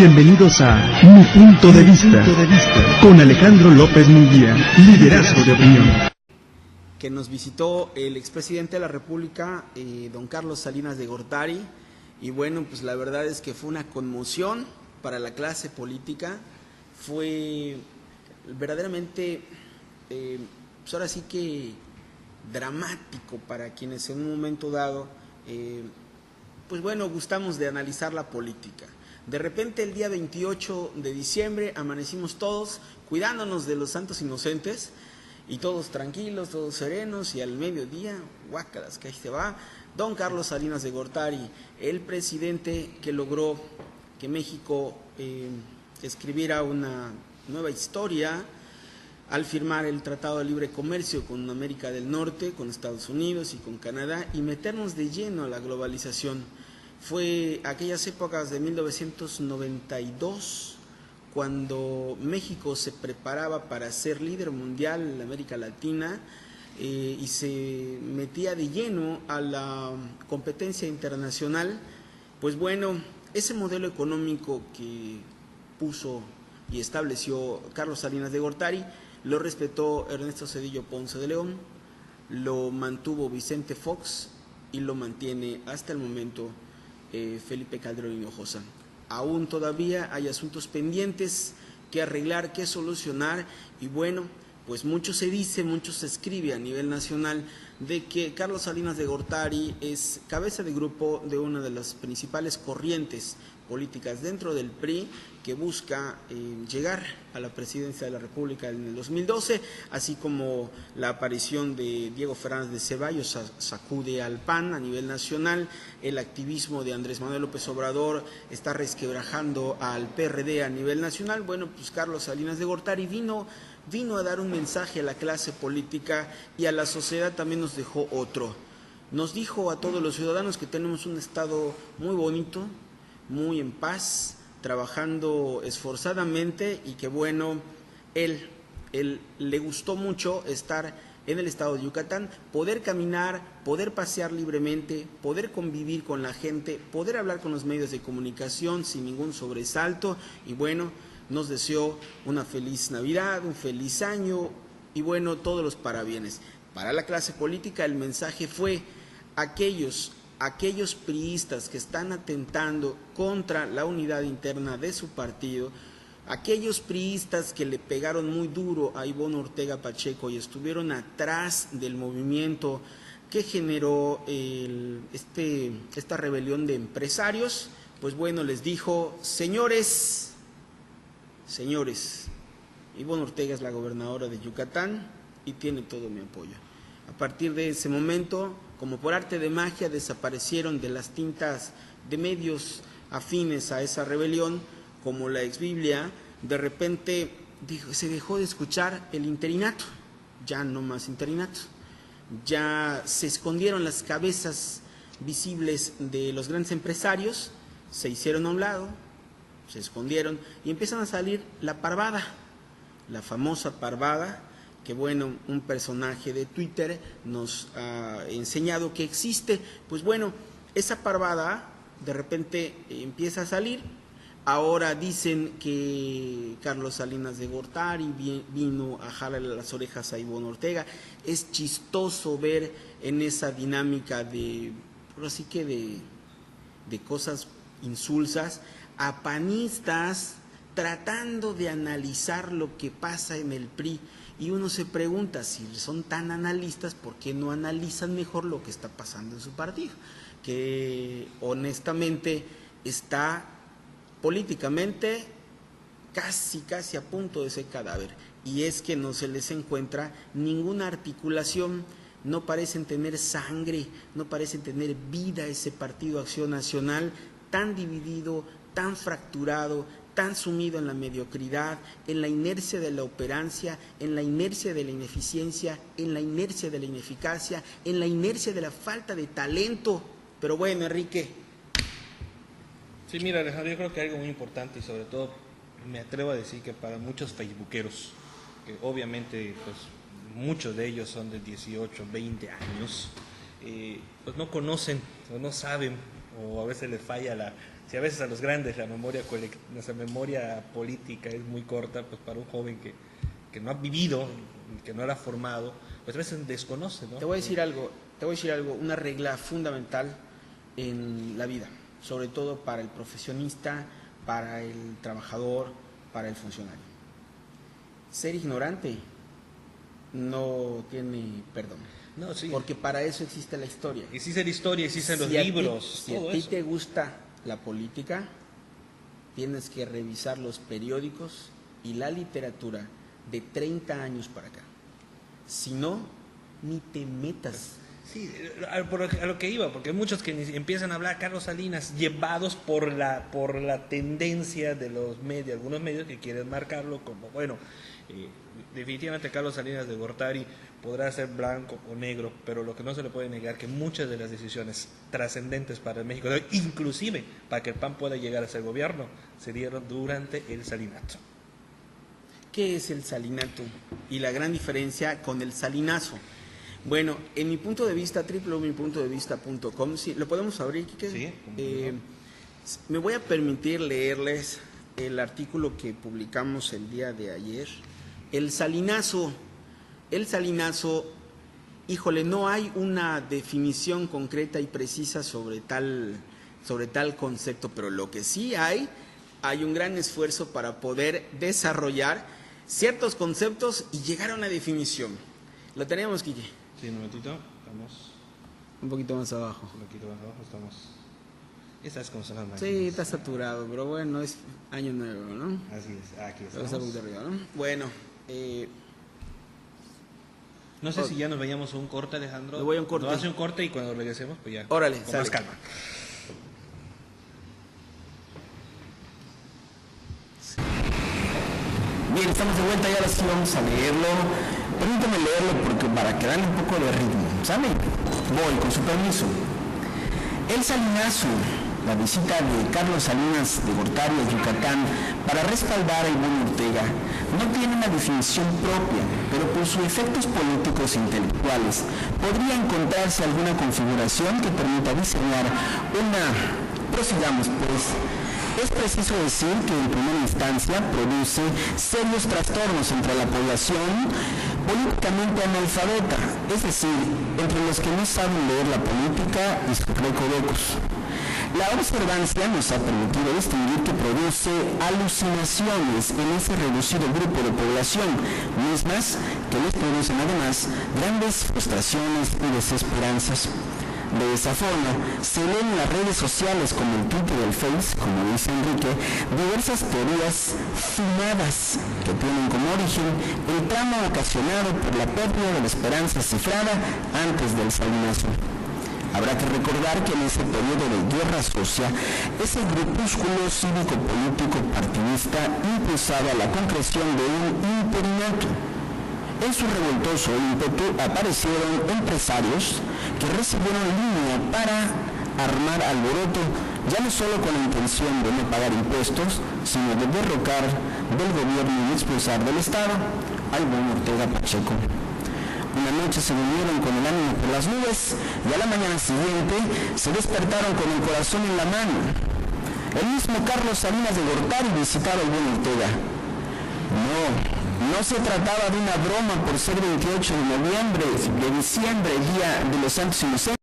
Bienvenidos a Mi Punto de Vista, con Alejandro López Munguía, liderazgo de opinión. Que nos visitó el expresidente de la República, don Carlos Salinas de Gortari, y bueno, pues la verdad es que fue una conmoción para la clase política, fue verdaderamente, pues ahora sí que dramático para quienes en un momento dado, pues bueno, gustamos de analizar la política. De repente el día 28 de diciembre amanecimos todos cuidándonos de los santos inocentes y todos tranquilos, todos serenos, y al mediodía, guácalas, que ahí se va don Carlos Salinas de Gortari, el presidente que logró que México escribiera una nueva historia al firmar el Tratado de Libre Comercio con América del Norte, con Estados Unidos y con Canadá, y meternos de lleno a la globalización. Fue aquellas épocas de 1992 cuando México se preparaba para ser líder mundial en América Latina y se metía de lleno a la competencia internacional. Pues bueno, ese modelo económico que puso y estableció Carlos Salinas de Gortari lo respetó Ernesto Zedillo Ponce de León, lo mantuvo Vicente Fox y lo mantiene hasta el momento Felipe Calderón Hinojosa. Aún todavía hay asuntos pendientes que arreglar, que solucionar, y bueno, pues mucho se dice, mucho se escribe a nivel nacional de que Carlos Salinas de Gortari es cabeza de grupo de una de las principales corrientes políticas dentro del PRI que busca llegar a la presidencia de la República en el 2012, así como la aparición de Diego Fernández de Ceballos sacude al PAN a nivel nacional, el activismo de Andrés Manuel López Obrador está resquebrajando al PRD a nivel nacional. Bueno, pues Carlos Salinas de Gortari vino a dar un mensaje a la clase política y a la sociedad también nos dejó otro. Nos dijo a todos los ciudadanos que tenemos un estado muy bonito, muy en paz, trabajando esforzadamente, y que bueno, él le gustó mucho estar en el estado de Yucatán, poder caminar, poder pasear libremente, poder convivir con la gente, poder hablar con los medios de comunicación sin ningún sobresalto, y bueno, nos deseó una feliz Navidad, un feliz año y bueno, todos los parabienes. Para la clase política el mensaje fue aquellos priistas que están atentando contra la unidad interna de su partido, aquellos priistas que le pegaron muy duro a Ivonne Ortega Pacheco y estuvieron atrás del movimiento que generó esta rebelión de empresarios, pues bueno, les dijo: señores, Ivonne Ortega es la gobernadora de Yucatán y tiene todo mi apoyo. A partir de ese momento, como por arte de magia, desaparecieron de las tintas de medios afines a esa rebelión, como la Exbiblia. De repente se dejó de escuchar el interinato, ya no más interinato. Ya se escondieron las cabezas visibles de los grandes empresarios, se hicieron a un lado, se escondieron y empiezan a salir la parvada, la famosa parvada, que bueno, un personaje de Twitter nos ha enseñado que existe. Pues bueno, esa parvada de repente empieza a salir. Ahora dicen que Carlos Salinas de Gortari vino a jalarle las orejas a Ivonne Ortega. Es chistoso ver en esa dinámica de cosas insulsas a panistas tratando de analizar lo que pasa en el PRI, y uno se pregunta, si son tan analistas, ¿por qué no analizan mejor lo que está pasando en su partido? Que honestamente está políticamente casi a punto de ser cadáver, y es que no se les encuentra ninguna articulación, no parecen tener sangre, no parecen tener vida ese Partido Acción Nacional, tan dividido, tan fracturado, tan sumido en la mediocridad, en la inercia de la operancia, en la inercia de la ineficiencia, en la inercia de la ineficacia, en la inercia de la falta de talento. Pero bueno, Enrique. Sí, mira, Alejandro, yo creo que algo muy importante, y sobre todo me atrevo a decir que para muchos facebookeros, que obviamente pues muchos de ellos son de 18, 20 años, pues no conocen o no saben, o a veces les falla si a veces a los grandes nuestra memoria política es muy corta, pues para un joven que no ha vivido, que no la ha formado, pues a veces desconoce, ¿no? Te voy a decir algo, una regla fundamental en la vida, sobre todo para el profesionista, para el trabajador, para el funcionario. Ser ignorante no tiene perdón. No, sí. Porque para eso existe la historia. Existe la historia, existen los libros, si a ti te gusta la política, tienes que revisar los periódicos y la literatura de 30 años para acá. Si no, ni te metas. Sí, a lo que iba, porque hay muchos que empiezan a hablar Carlos Salinas llevados por la tendencia de los medios, algunos medios que quieren marcarlo como, bueno, definitivamente Carlos Salinas de Gortari podrá ser blanco o negro, pero lo que no se le puede negar que muchas de las decisiones trascendentes para el México de hoy, inclusive para que el PAN pueda llegar a ser gobierno, se dieron durante el salinato. ¿Qué es el salinato? Y la gran diferencia con el salinazo. Bueno, en mi punto de vista, www.mipuntodevista.com, sí, ¿lo podemos abrir, Quique? Sí. Me voy a permitir leerles el artículo que publicamos el día de ayer. El salinazo, híjole, no hay una definición concreta y precisa sobre tal concepto, pero lo que sí hay un gran esfuerzo para poder desarrollar ciertos conceptos y llegar a una definición. ¿Lo tenemos, Quique? Sí, un momentito, estamos un poquito más abajo. Un poquito más abajo, estamos. ¿Sabes cómo son las máquinas? Sí, está saturado, pero bueno, es año nuevo, ¿no? Así es, aquí estamos. estamos. Un poquito arriba, ¿no? Bueno, no sé si ya nos vayamos a un corte, Alejandro. Me voy a un corte. Nos hace un corte y cuando regresemos, pues ya. Órale, con más calma. Bien, estamos de vuelta y ahora sí vamos a leerlo. Permítame leerlo porque para que darle un poco de ritmo, ¿sabe? Voy, con su permiso. El salinazo, la visita de Carlos Salinas de Gortari a Yucatán para respaldar a Ivonne Ortega, no tiene una definición propia, pero por sus efectos políticos e intelectuales podría encontrarse alguna configuración que permita diseñar una... Prosigamos pues. Es preciso decir que en primera instancia produce serios trastornos entre la población políticamente analfabeta, es decir, entre los que no saben leer la política y sus recovecos. La observancia nos ha permitido distinguir que produce alucinaciones en ese reducido grupo de población, mismas que les producen además grandes frustraciones y desesperanzas. De esa forma, se leen en las redes sociales como el Twitter y el Face, como dice Enrique, diversas teorías fumadas que tienen como origen el trauma ocasionado por la pérdida de la esperanza cifrada antes del salinazo. Habrá que recordar que en ese periodo de guerra sucia, ese grupúsculo cívico-político partidista impulsaba la concreción de un interinato. En su revoltoso ímpetu aparecieron empresarios que recibieron línea para armar alboroto, ya no solo con la intención de no pagar impuestos, sino de derrocar del gobierno y expulsar del Estado a Ivonne Ortega Pacheco. Una noche se durmieron con el ánimo por las nubes y a la mañana siguiente se despertaron con el corazón en la mano. El mismo Carlos Salinas de Gortari visitaba a Ivonne Ortega. No se trataba de una broma por ser 28 de noviembre, de diciembre, Día de los Santos Inocentes.